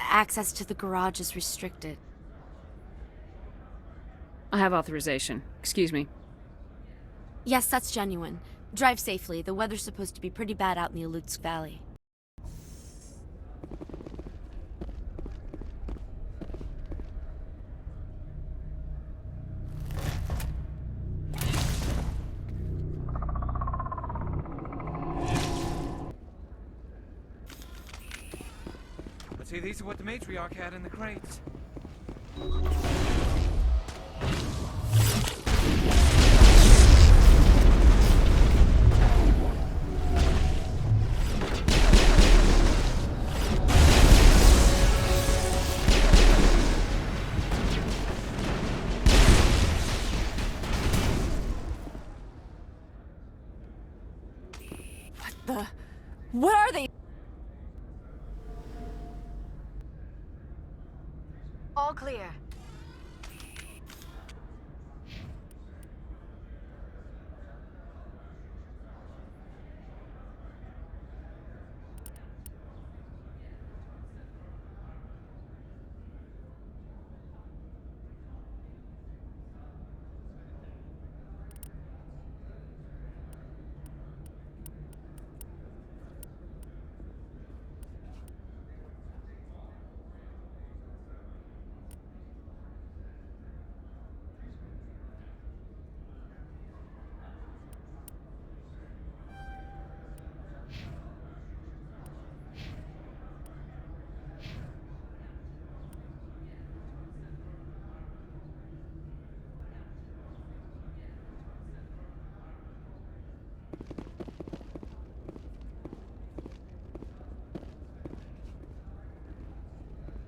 access to the garage is restricted. I have authorization. Excuse me. Yes, that's genuine. Drive safely. The weather's supposed to be pretty bad out in the Alutsk Valley. Let's see, these are what the matriarch had in the crates. What are they? All clear.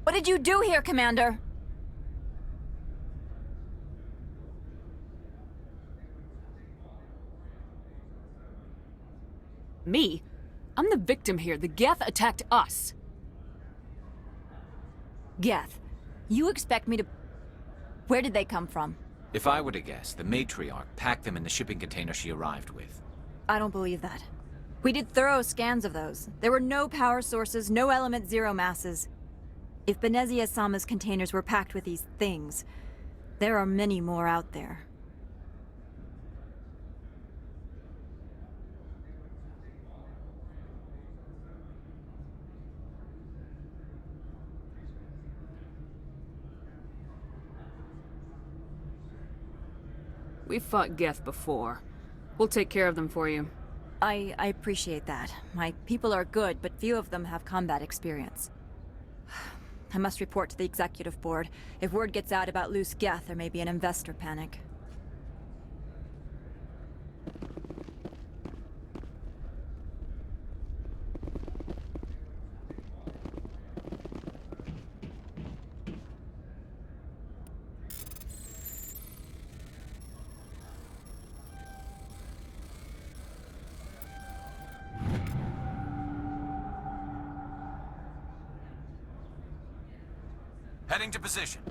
What did you do here, Commander? Me? I'm the victim here. The Geth attacked us. Geth, you expect me to... Where did they come from? If I were to guess, the matriarch packed them in the shipping container she arrived with. I don't believe that. We did thorough scans of those. There were no power sources, no element zero masses. If Benezia Sama's containers were packed with these things, there are many more out there. We've fought Geth before. We'll take care of them for you. I appreciate that. My people are good, but few of them have combat experience. I must report to the executive board. If word gets out about loose Geth, there may be an investor panic. Heading to position.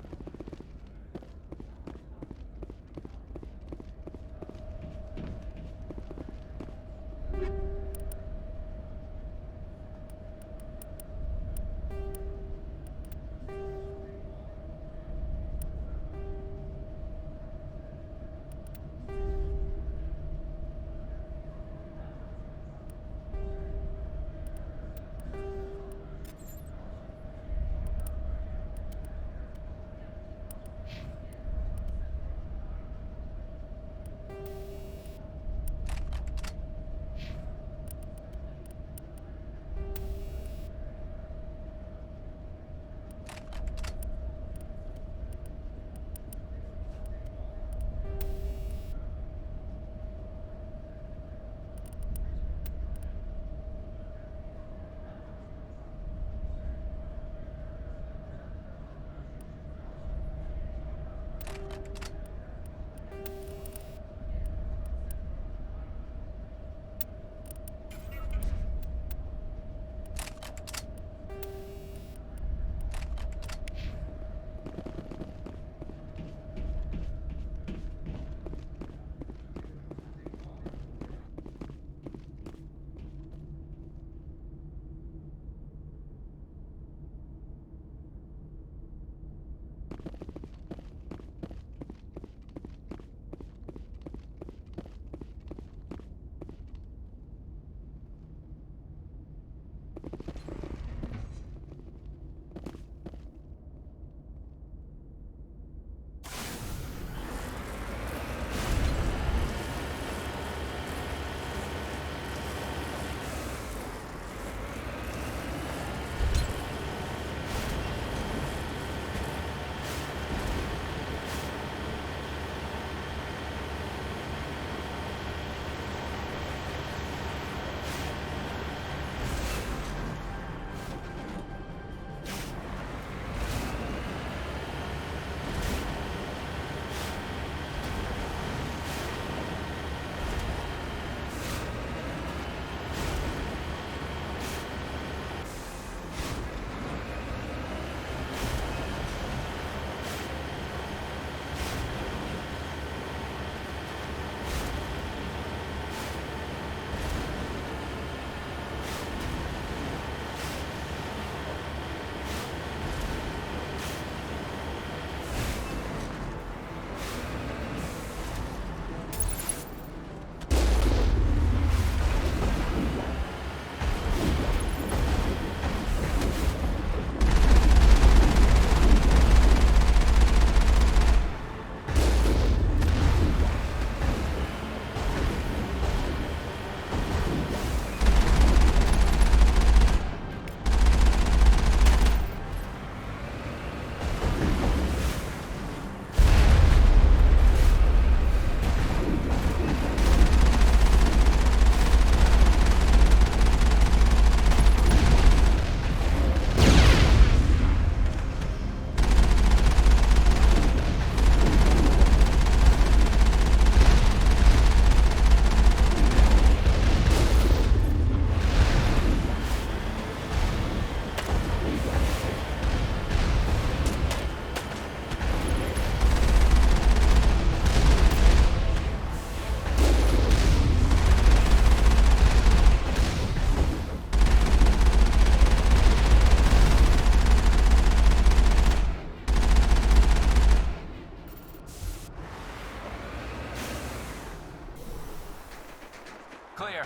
Clear.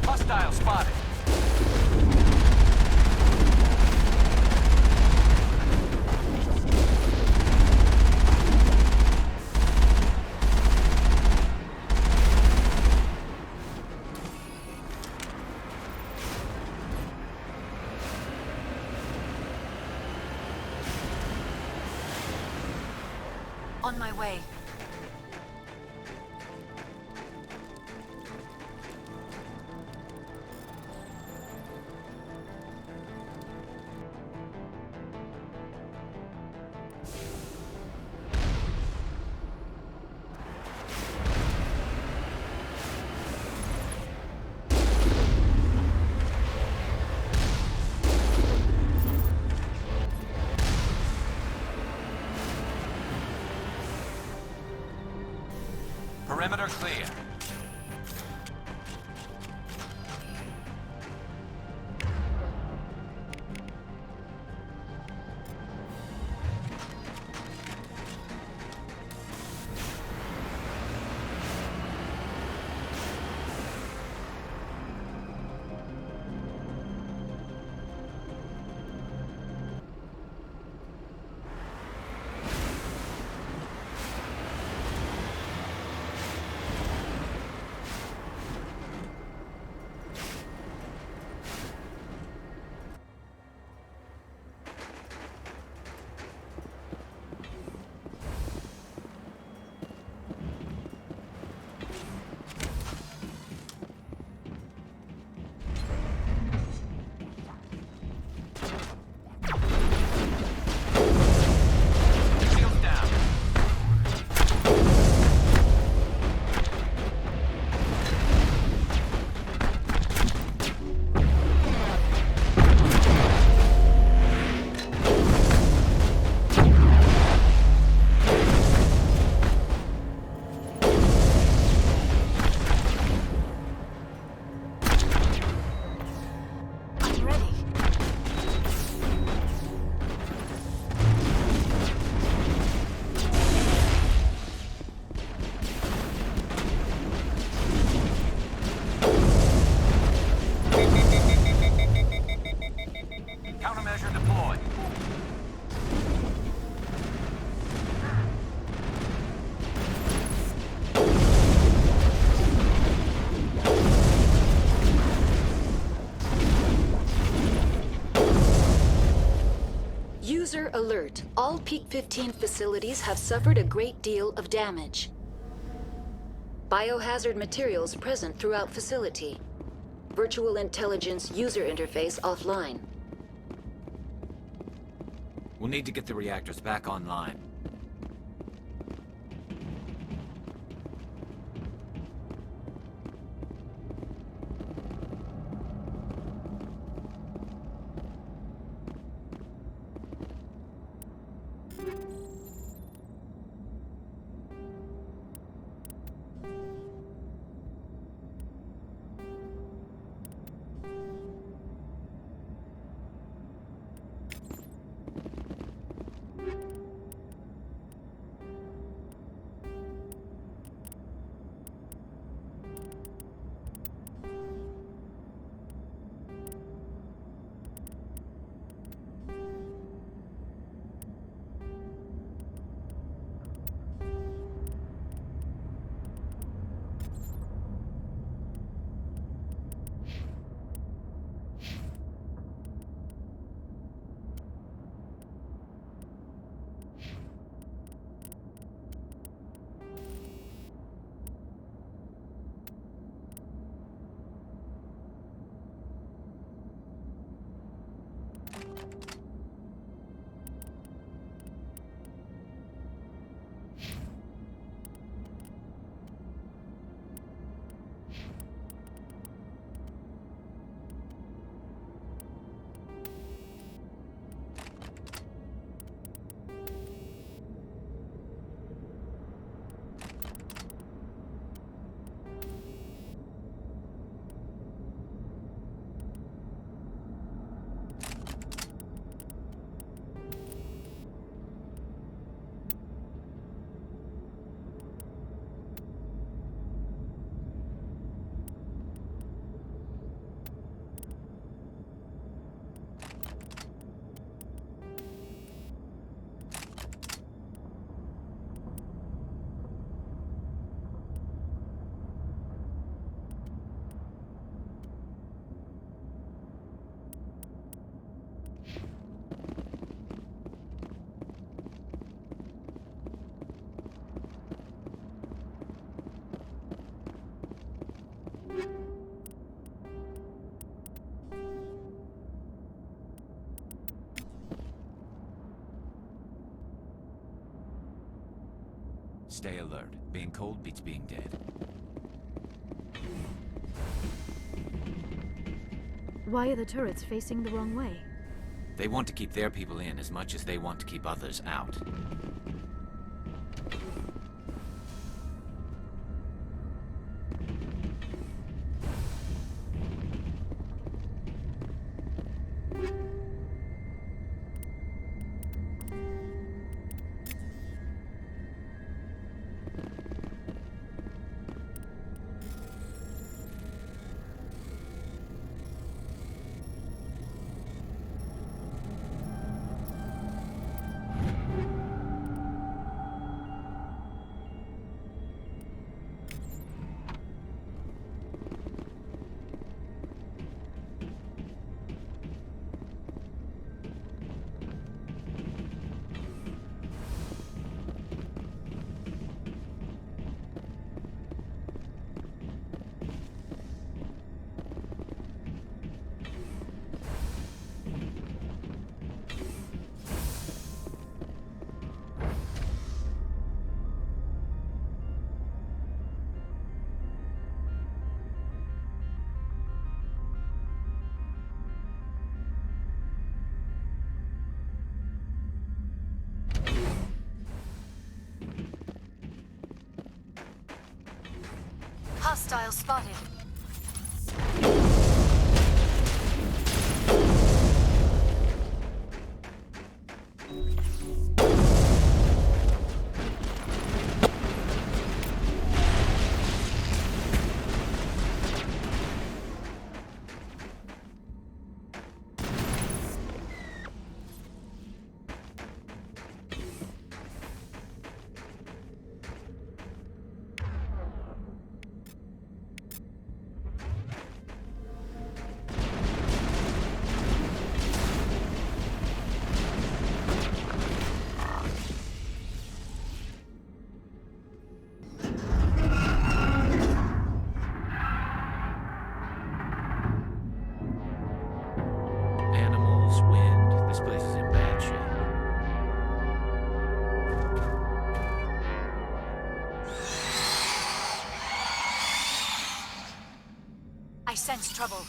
Hostile spotted. On my way. Perimeter clear. deploy. User alert. All Peak 15 facilities have suffered a great deal of damage. Biohazard materials present throughout facility. Virtual intelligence user interface offline. We'll need to get the reactors back online. Stay alert. Being cold beats being dead. Why are the turrets facing the wrong way? They want to keep their people in as much as they want to keep others out. Hostile spotted. sense trouble.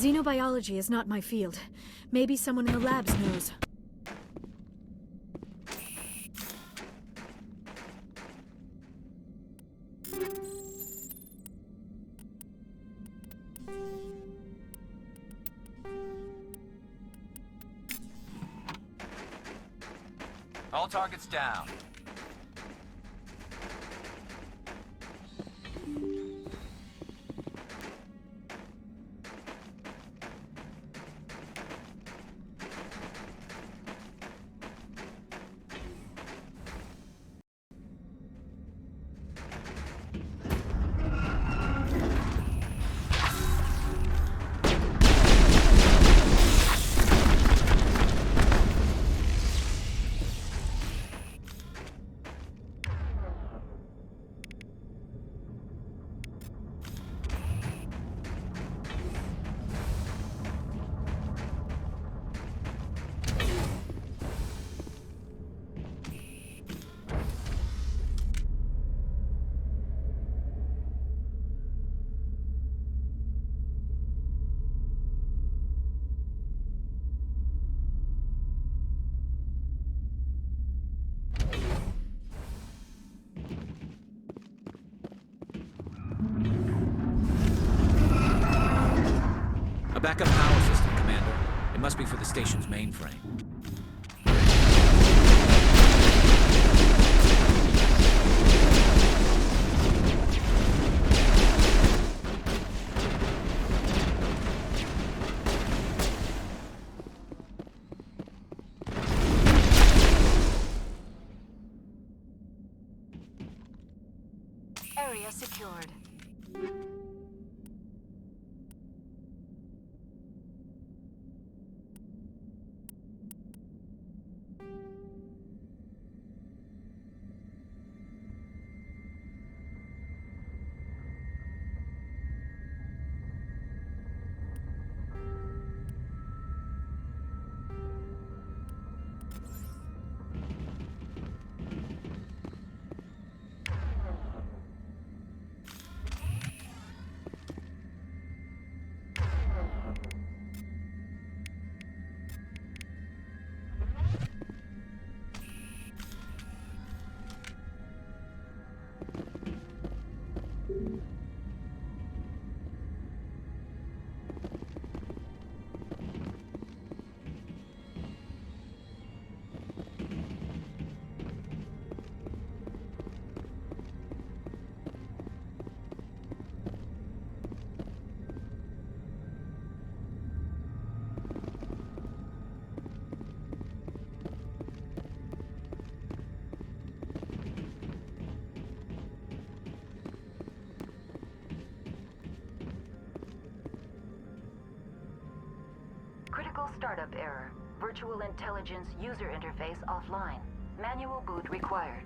Xenobiology is not my field. Maybe someone in the labs knows. All targets down. A backup power system, Commander. It must be for the station's mainframe. Area secured. Critical startup error. Virtual intelligence user interface offline. Manual boot required.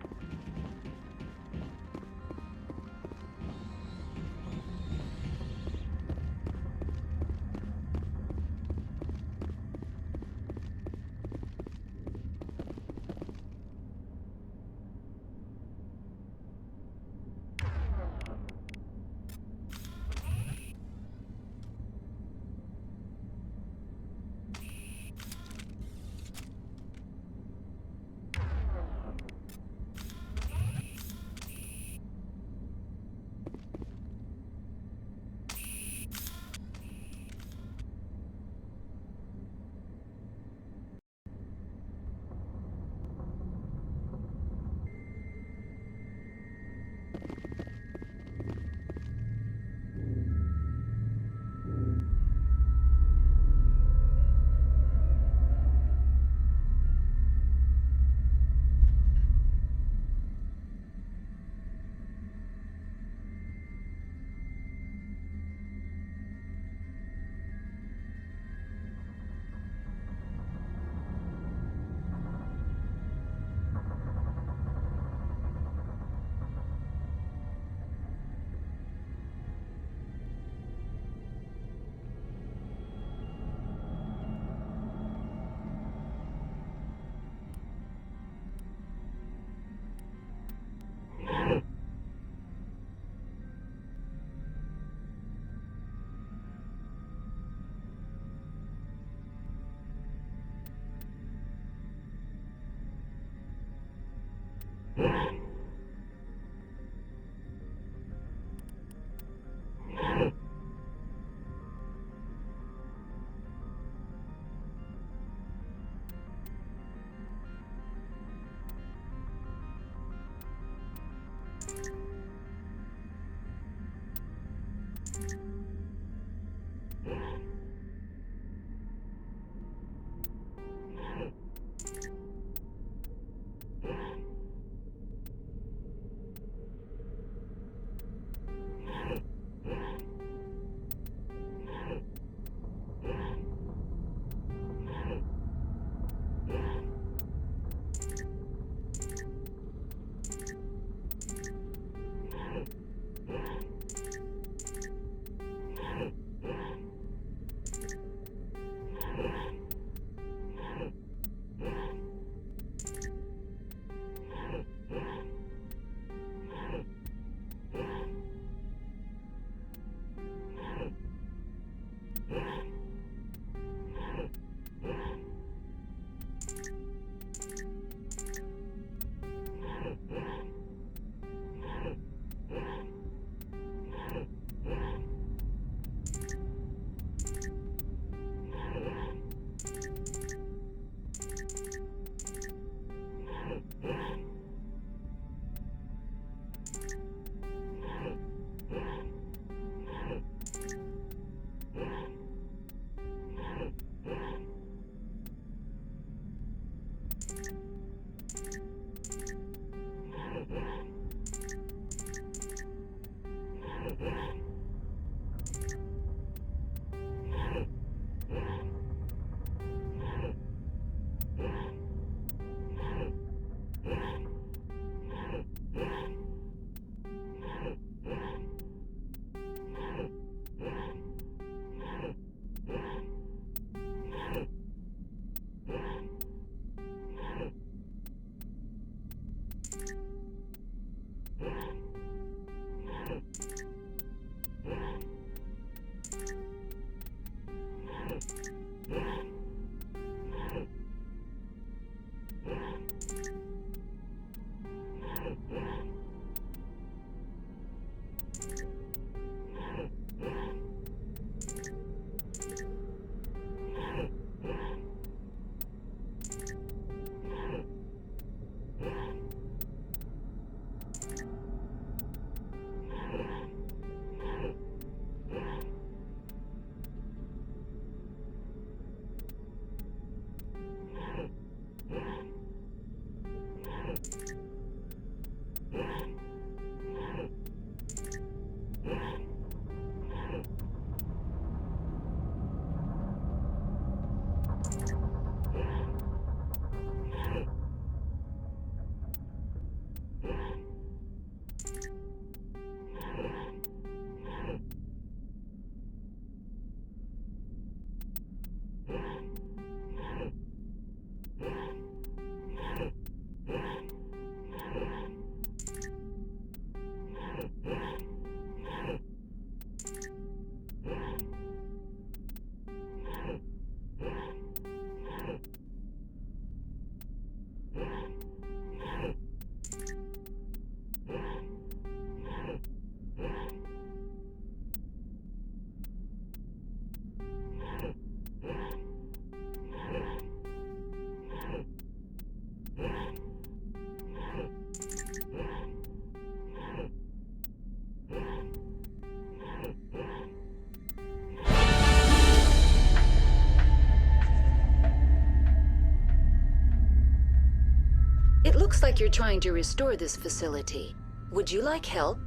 It looks like you're trying to restore this facility. Would you like help?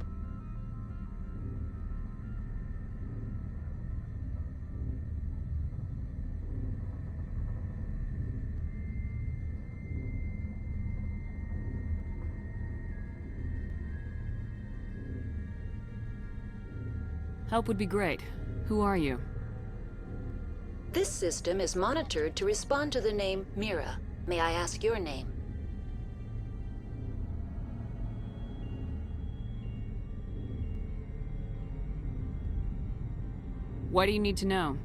Help would be great. Who are you? This system is monitored to respond to the name Mira. May I ask your name? Why do you need to know?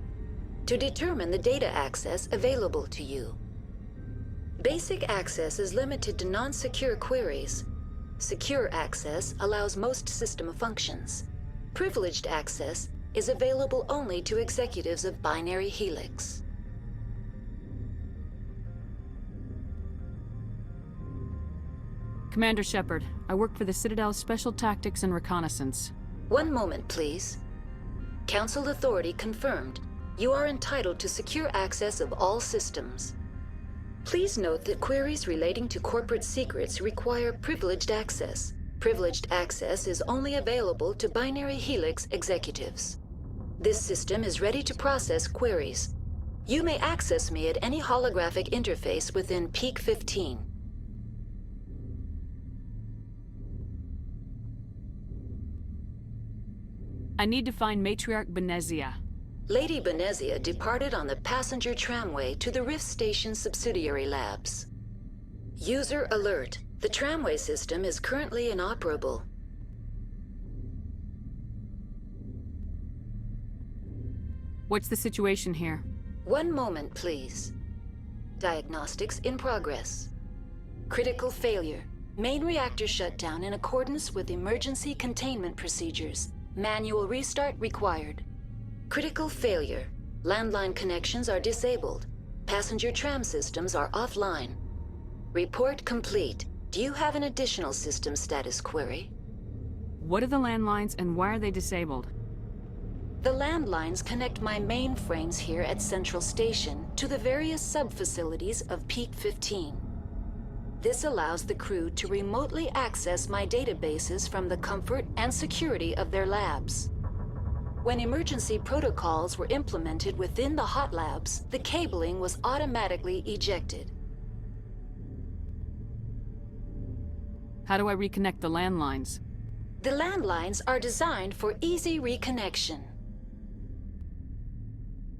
To determine the data access available to you. Basic access is limited to non-secure queries. Secure access allows most system functions. Privileged access is available only to executives of binary helix. Commander Shepard, I work for the Citadel's Special Tactics and Reconnaissance. One moment, please. Council authority confirmed. You are entitled to secure access of all systems. Please note that queries relating to corporate secrets require privileged access. Privileged access is only available to binary helix executives. This system is ready to process queries. You may access me at any holographic interface within Peak 15. I need to find Matriarch Benezia. Lady Benezia departed on the passenger tramway to the Rift Station subsidiary labs. User alert. The tramway system is currently inoperable. What's the situation here? One moment, please. Diagnostics in progress. Critical failure. Main reactor shut down in accordance with emergency containment procedures. Manual restart required. Critical failure. Landline connections are disabled. Passenger tram systems are offline. Report complete. Do you have an additional system status query? What are the landlines and why are they disabled? The landlines connect my mainframes here at Central Station to the various sub-facilities of Peak 15. This allows the crew to remotely access my databases from the comfort and security of their labs. When emergency protocols were implemented within the hot labs, the cabling was automatically ejected. How do I reconnect the landlines? The landlines are designed for easy reconnection.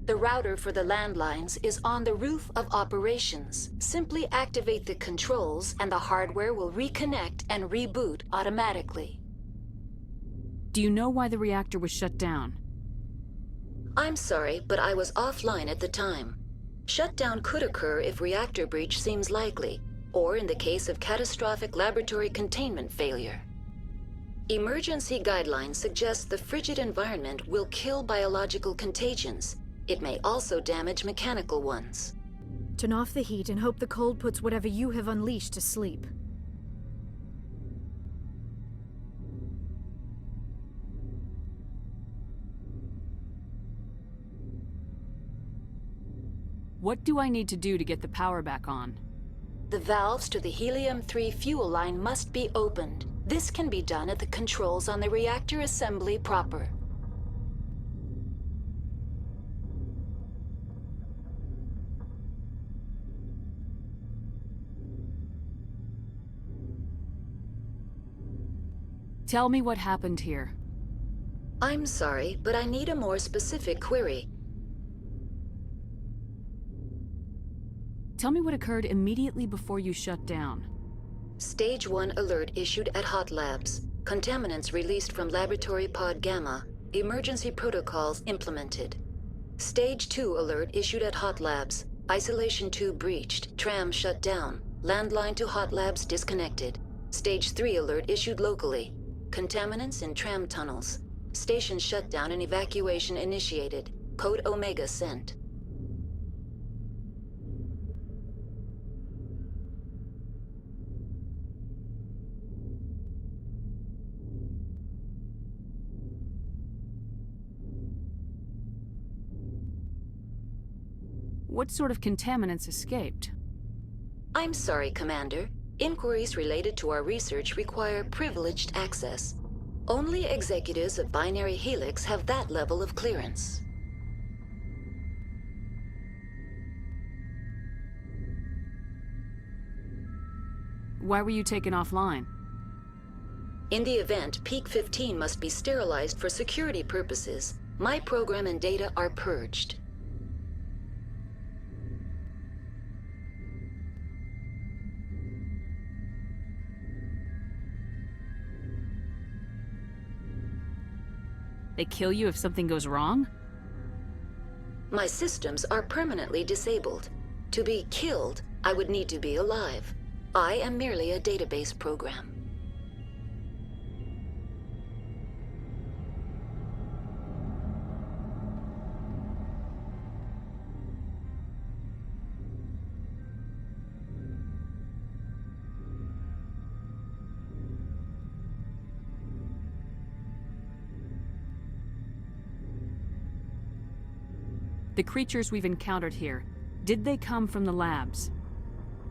The router for the landlines is on the roof of operations. Simply activate the controls and the hardware will reconnect and reboot automatically. Do you know why the reactor was shut down? I'm sorry, but I was offline at the time. Shutdown could occur if reactor breach seems likely, or in the case of catastrophic laboratory containment failure. Emergency guidelines suggest the frigid environment will kill biological contagions. It may also damage mechanical ones. Turn off the heat and hope the cold puts whatever you have unleashed to sleep. What do I need to do to get the power back on? The valves to the helium-3 fuel line must be opened. This can be done at the controls on the reactor assembly proper. Tell me what happened here. I'm sorry, but I need a more specific query. Tell me what occurred immediately before you shut down. Stage 1 alert issued at Hot Labs. Contaminants released from Laboratory Pod Gamma. Emergency protocols implemented. Stage 2 alert issued at Hot Labs. Isolation tube breached. Tram shut down. Landline to Hot Labs disconnected. Stage 3 alert issued locally. Contaminants in tram tunnels. Station shutdown and evacuation initiated. Code Omega sent. What sort of contaminants escaped? I'm sorry, Commander. Inquiries related to our research require privileged access. Only executives of Binary Helix have that level of clearance. Why were you taken offline? In the event, Peak 15 must be sterilized for security purposes. My program and data are purged. They kill you if something goes wrong? My systems are permanently disabled. To be killed, I would need to be alive. I am merely a database program. The creatures we've encountered here, did they come from the labs?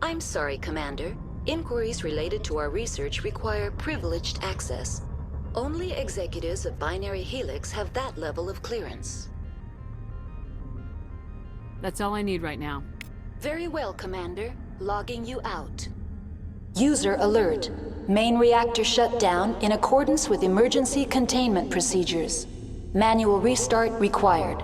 I'm sorry, Commander. Inquiries related to our research require privileged access. Only executives of Binary Helix have that level of clearance. That's all I need right now. Very well, Commander. Logging you out. User alert. Main reactor shut down in accordance with emergency containment procedures. Manual restart required.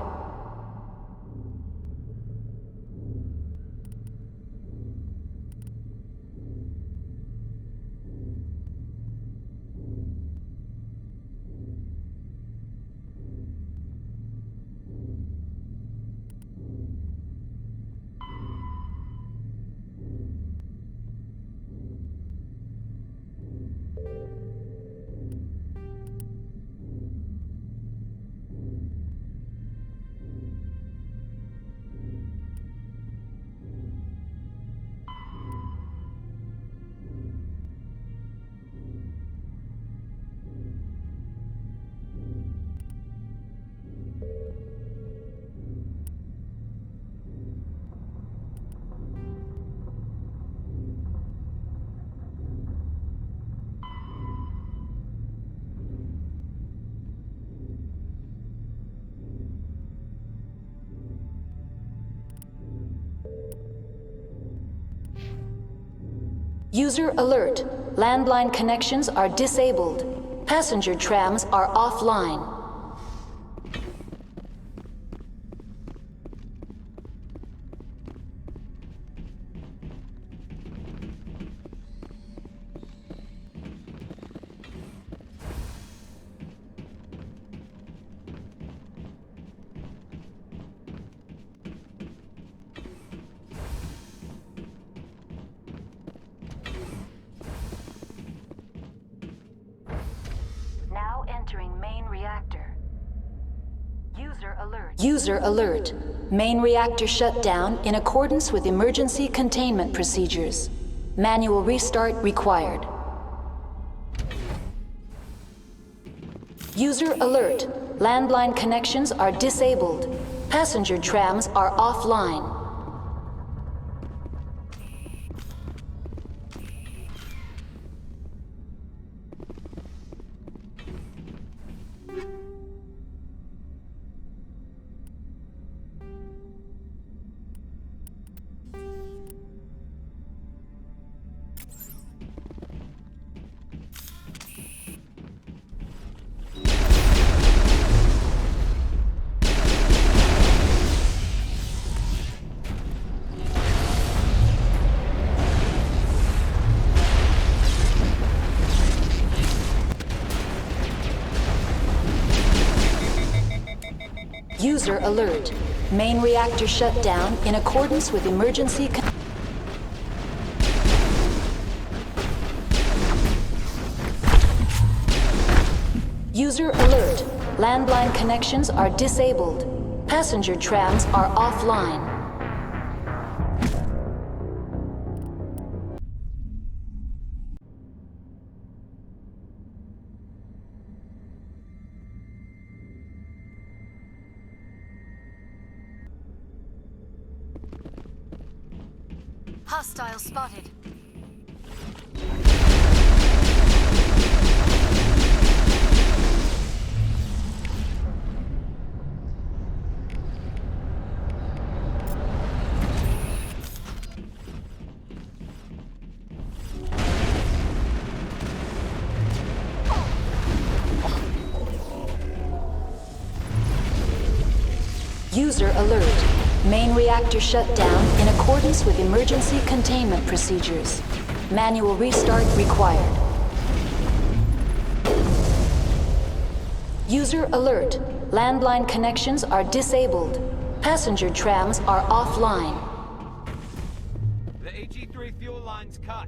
User alert. Landline connections are disabled. Passenger trams are offline. User alert. Main reactor shut down in accordance with emergency containment procedures. Manual restart required. User alert. Landline connections are disabled. Passenger trams are offline. User alert. Main reactor shut down in accordance with emergency User alert. Landline connections are disabled. Passenger trams are offline. Hostile spotted. User alert. Main reactor shut down in accordance with emergency containment procedures. Manual restart required. User alert. Landline connections are disabled. Passenger trams are offline. The AG3 fuel line's cut.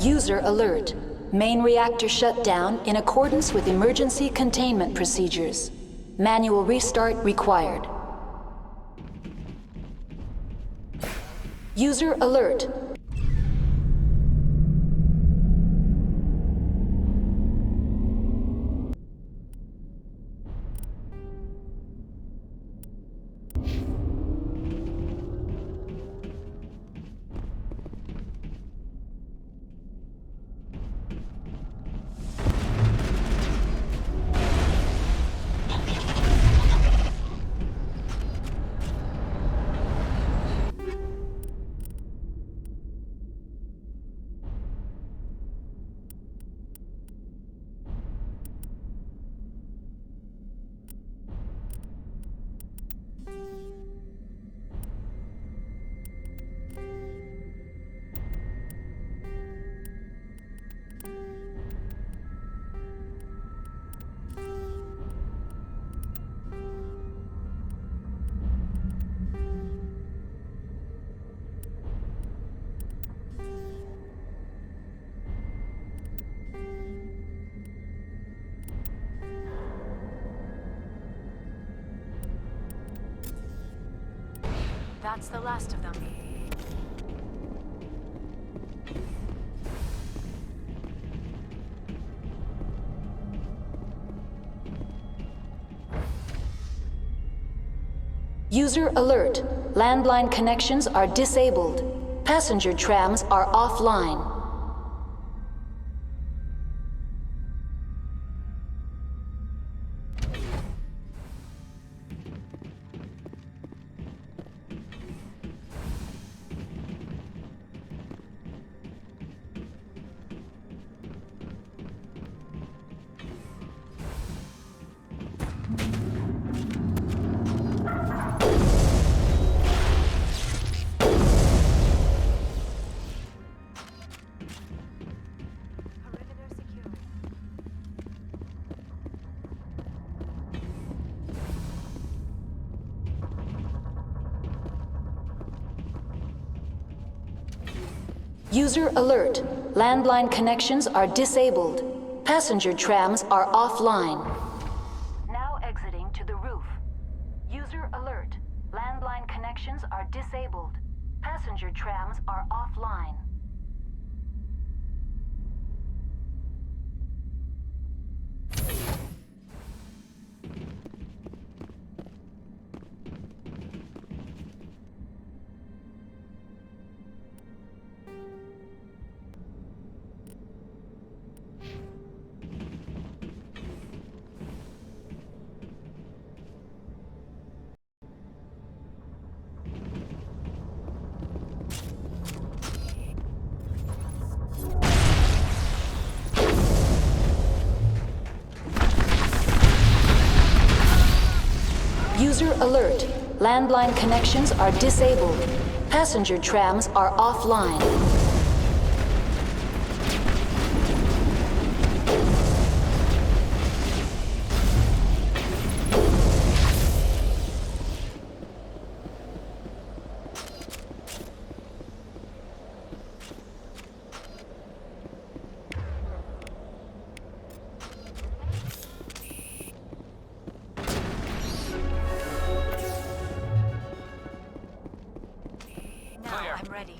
User alert. Main reactor shut down in accordance with emergency containment procedures. Manual restart required. User alert. That's the last of them. User alert. Landline connections are disabled. Passenger trams are offline. User alert. Landline connections are disabled. Passenger trams are offline. Now exiting to the roof. User alert. Landline connections are disabled. Passenger trams are offline. User alert. Landline connections are disabled. Passenger trams are offline. I'm ready.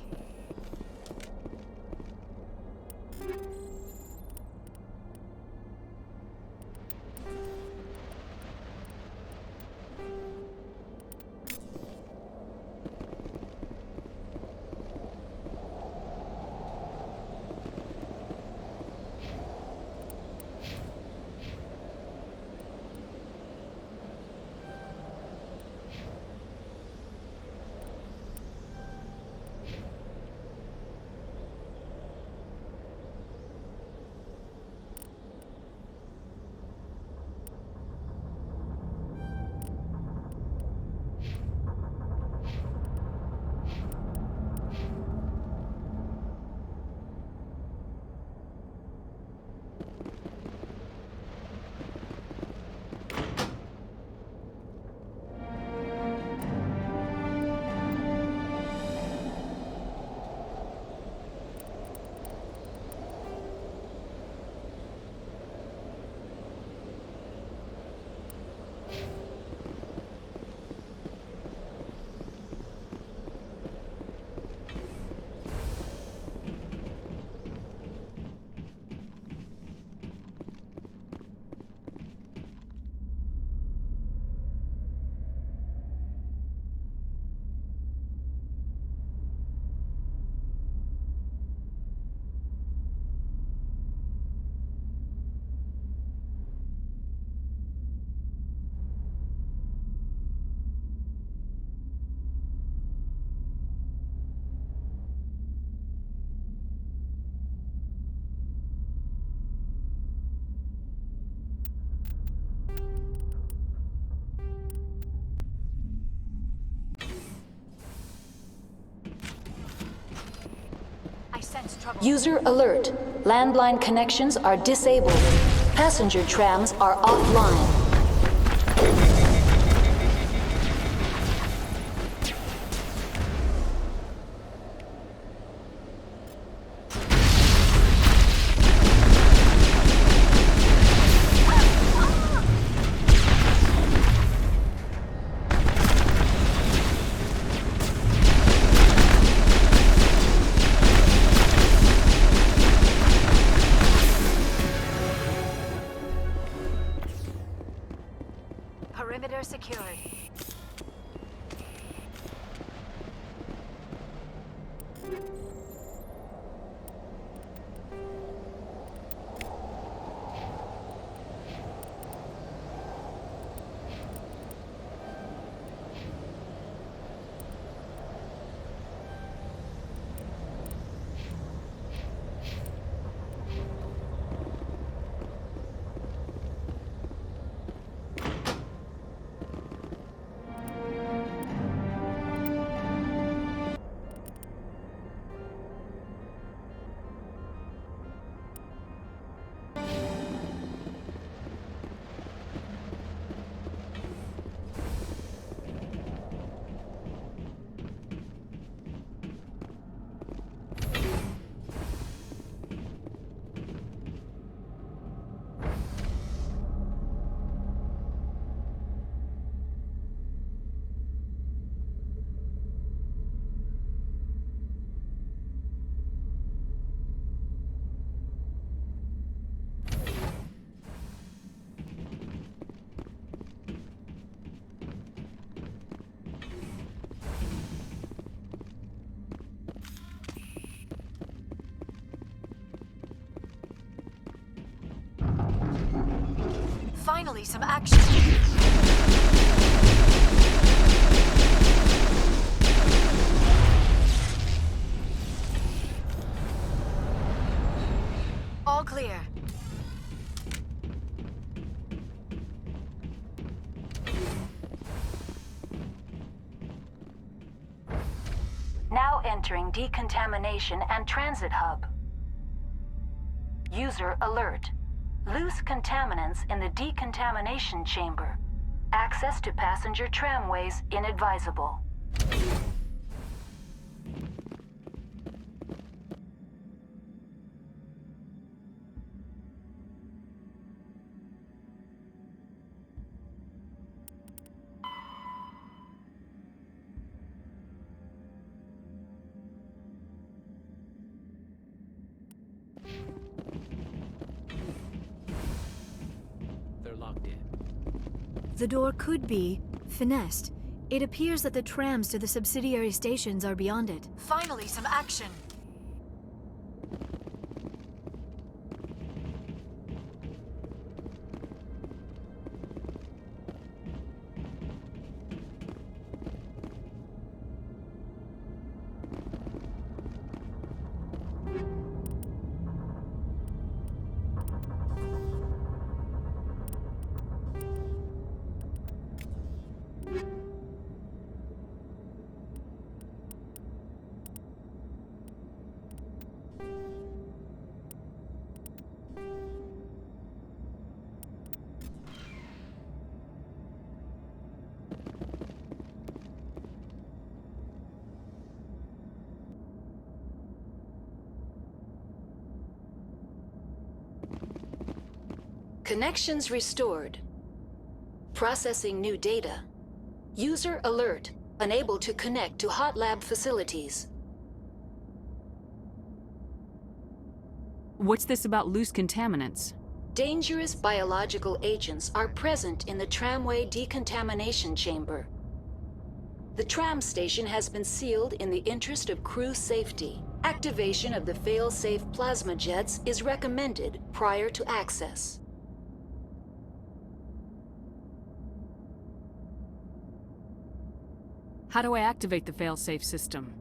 User alert. Landline connections are disabled. Passenger trams are offline. Perimeter secured. Finally, some action. All clear. Now entering decontamination and transit hub. User alert. Loose contaminants in the decontamination chamber. Access to passenger tramways inadvisable. They're locked in. The door could be finessed. It appears that the trams to the subsidiary stations are beyond it. Finally, some action. Connections restored. Processing new data. User alert. Unable to connect to hot lab facilities. What's this about loose contaminants? Dangerous biological agents are present in the tramway decontamination chamber. The tram station has been sealed in the interest of crew safety. Activation of the fail-safe plasma jets is recommended prior to access. How do I activate the fail-safe system?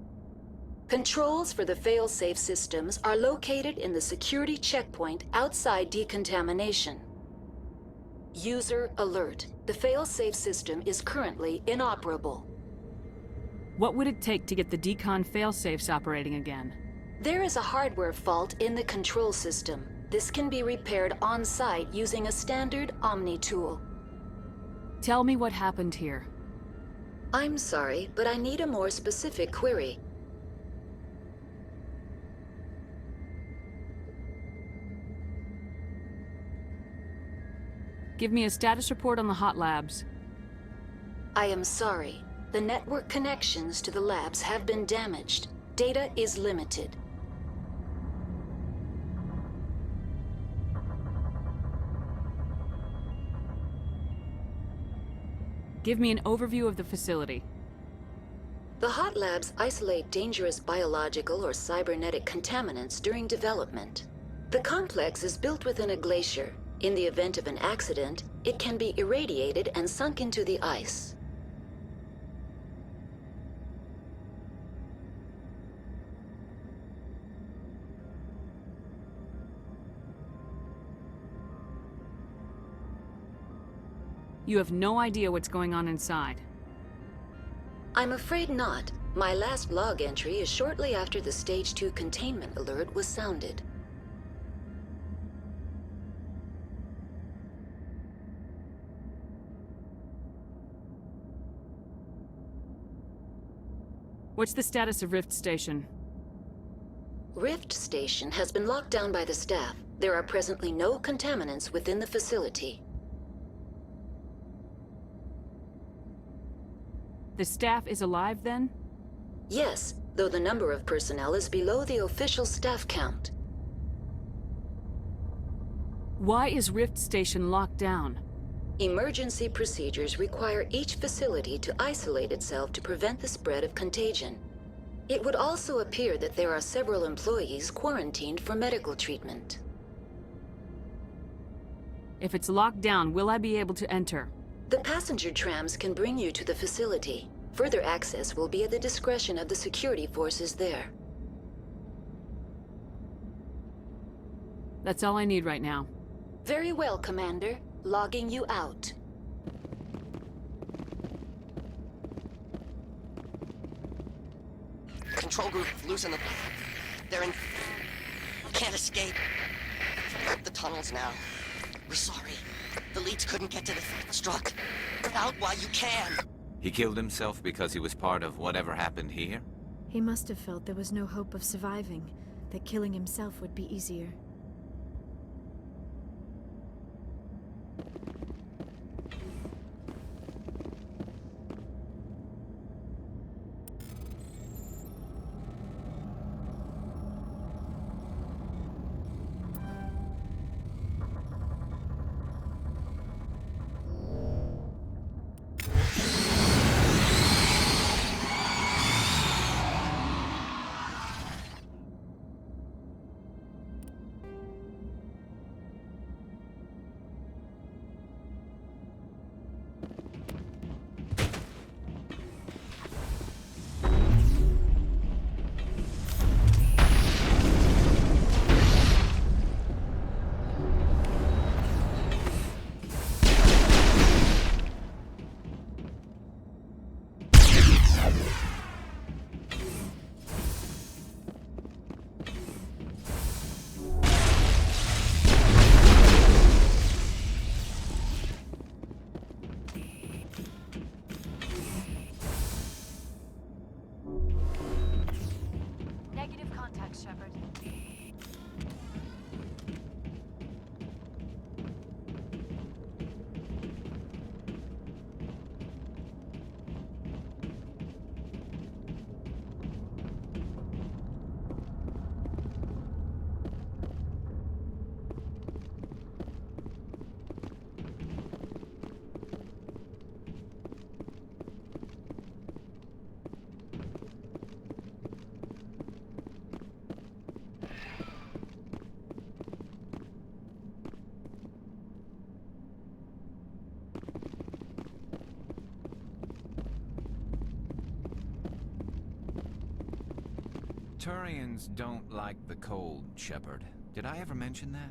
Controls for the fail-safe systems are located in the security checkpoint outside decontamination. User alert. The fail-safe system is currently inoperable. What would it take to get the decon fail-safes operating again? There is a hardware fault in the control system. This can be repaired on-site using a standard Omni tool. Tell me what happened here. I'm sorry, but I need a more specific query. Give me a status report on the hot labs. I am sorry. The network connections to the labs have been damaged. Data is limited. Give me an overview of the facility. The hot labs isolate dangerous biological or cybernetic contaminants during development. The complex is built within a glacier. In the event of an accident, it can be irradiated and sunk into the ice. You have no idea what's going on inside. I'm afraid not. My last log entry is shortly after the Stage 2 containment alert was sounded. What's the status of Rift Station? Rift Station has been locked down by the staff. There are presently no contaminants within the facility. The staff is alive then? Yes, though the number of personnel is below the official staff count. Why is Rift Station locked down? Emergency procedures require each facility to isolate itself to prevent the spread of contagion. It would also appear that there are several employees quarantined for medical treatment. If it's locked down, will I be able to enter? The passenger trams can bring you to the facility. Further access will be at the discretion of the security forces there. That's all I need right now. Very well, Commander. Logging you out. Control group, loosen the... They're in... Can't escape. The tunnels now. We're sorry. The leads couldn't get to the struck. Get out while you can. He killed himself because he was part of whatever happened here? He must have felt there was no hope of surviving, that killing himself would be easier. Negative contact, Shepard. Turians don't like the cold, Shepard. Did I ever mention that?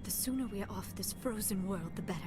The sooner we are off this frozen world, the better.